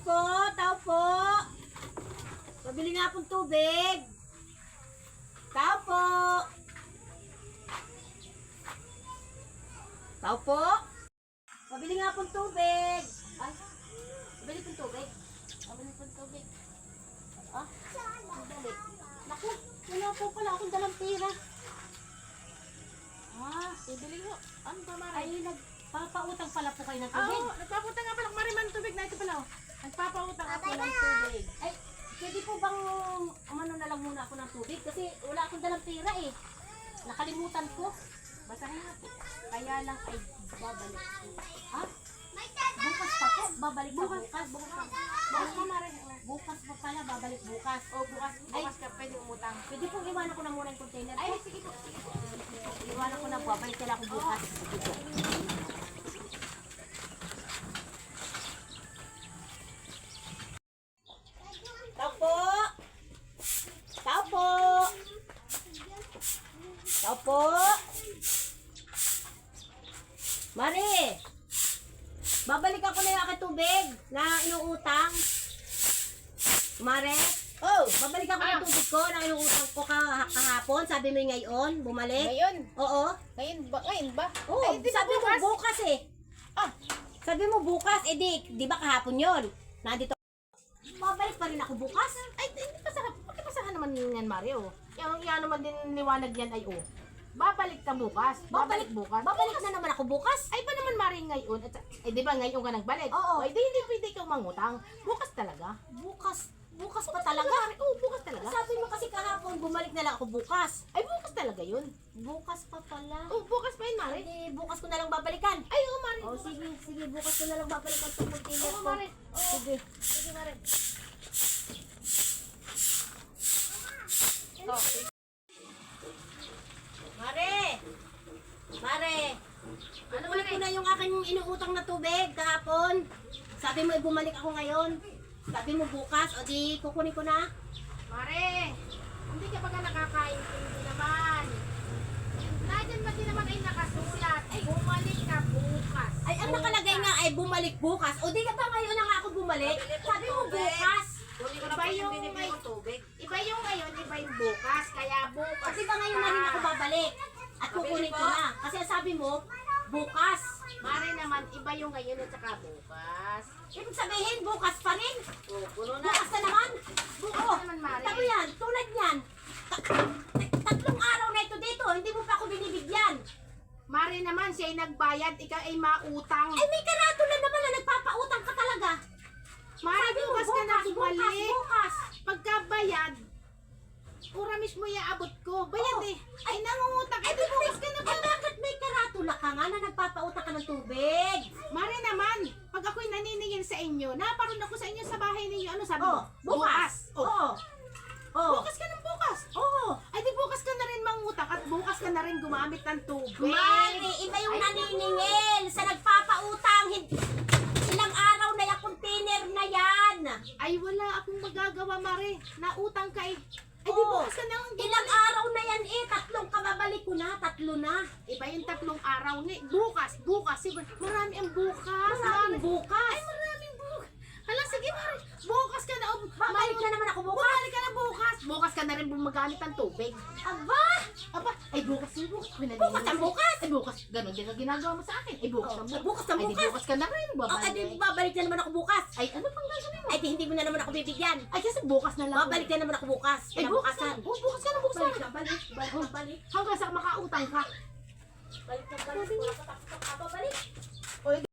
po, tao po. Pabili nga pong tubig. Tao po. Tao po. Pabili nga pong tubig. Ay, pabili pong tubig. Pabili pong tubig. Ah, pabili. Naku, wala po pala akong dalang pera. Ah, Ibili ko. Ano ba, Mare? ay, nagpapautang pala po kayo ng tubig. Oo, nagpapautang nga pala. Mare, man tubig na ito pala. Oh. Nagpapautang ako ng tubig. Ay, pwede po bang umano na lang muna ako ng tubig? Kasi wala akong dalang pera eh. Nakalimutan ko. Basahin nga po. Kaya lang ay babalik ko. Ha? Bukas pa po? Babalik pa bukas? Bukas pa, Mare. Bukas pa pala, babalik bukas. O, bukas ka pwede umutang. Pwede pong iwanan ko na muna yung container ko. Ay, sige po. Sige po. Iwanan ko na, babalik nila ako bukas. Sige po. Tao po! Tao po! Tao po! Mari! Babalik ako na yung aking tubig na inuutang. Mare? Oh, babalik ako ng tubig ko na inuutang ko kahapon. Sabi mo yung ngayon, bumalik? Ngayon? Oo. Ngayon ba? Ngayon ba? Oo, Ay, di ba sabi mo bukas? bukas eh. Ah, Sabi mo bukas, eh di ba kahapon yon? Nandito. Babalik pa rin ako bukas? ay, hindi pa sa... Pakipasahan naman yan, Mario. Yan naman din liwanag yan ay oh. Babalik ka bukas. Babalik bukas. Babalik na naman ako bukas? Ay, pa naman, Mari, ngayon. At, eh, di ba ngayon ka nagbalik? Oo. Ay, di hindi pwede ikaw mangutang. Bukas talaga. Bukas pa talaga? Oo, bukas talaga. Sabi mo kasi kahapon, bumalik na lang ako bukas. Ay, bukas talaga yun. Bukas pa pala. Oo, bukas pa yun, Mari. Hindi, bukas ko na lang babalikan. Ay, oo, Mari. Oh, sige, bukas ko na lang babalikan sa container Oo, ko. Mari. Oo. Sige. Sige, Mari. Oh, Mare! Mare! ano, Bumalik ko Mari? na yung aking inuutang na tubig kahapon. Sabi mo, bumalik ako ngayon. Sabi mo bukas, o di kukunin ko na. Mare, hindi ka ba ka nakakaintindi naman? Nandiyan ba din naman ay nakasulat? Ay, bumalik ka bukas. Ay, ang nakalagay nga ay bumalik bukas. O di ka ba ngayon na nga ako bumalik? Sabi mo bukas. Iba yung tubig. Iba yung ngayon, iba yung bukas. Kaya bukas. Kasi ba ngayon na rin ako babalik? At kukunin ko na. Kasi ang sabi mo, bukas. Mare naman, iba yung ngayon at saka bukas. Ibig sabihin, bukas pa rin. Oh, puno na. Bukas na naman. Bukas Oo. na naman, Mare. Tamo yan, tulad yan. Tatlong araw na ito dito, hindi mo pa ako binibigyan. Mare naman, siya ay nagbayad, ikaw ay mautang. Ay, may karatula naman na nagpapautang ka talaga. Mare, Sabi mo, bukas ka na bumalik. bukas. Pagkabayad, ura mismo iaabot ko. Bayad Oo. eh. Ay, nangungutang. Ay, di bukas ka na ba? Eh, bakit may karatula ka nga na nagpapautang ka ng tubig? Mare naman, pag ako'y naniningil sa inyo, naparoon ako sa inyo sa bahay ninyo. Ano sabi mo? Oh, bukas. Oh. Oo. Oo. Bukas ka ng bukas. Oo. Ay, di bukas ka na rin mangutang at bukas ka na rin gumamit ng tubig. Mari, iba yung naniningil sa nagpapautang. Ilang araw na yung container na yan. Ay, wala akong magagawa, Mare. Nautang ka eh. Ay, di Oo. bukas ka na ang Ilang araw na yan eh. Tatlong kababalik ko na. Tatlo na. Iba yung 3 araw nga. Bukas. Sige, marami ang bukas. Maraming Mare. bukas. Ay, maraming bukas. Hala, sige, Mare. Bukas ka na. Babalik na naman ako bukas. Bumalik ka na bukas. Bukas ka na rin bumagamit ng tubig. Aba! Aba, ay bukas yung bukas. Bukas ang bukas. Ay bukas. Ganon din ang ginagawa mo sa akin. Ay bukas ang bukas. Bukas ang Ay di bukas. bukas ka na rin. O, Babalik. edi babalik na naman ako bukas. Ay ano pang gagawin mo? Ay, di hindi mo na naman ako bibigyan. Ay kasi bukas na lang. Babalik na naman ako bukas. Ay bukas na. Kinabukasan. Oh, bukas ka na. Bukas Balik na. na, balik. Hanggang sa makautang ka. Balik na, balik. Wala pa tapos ang babalik. O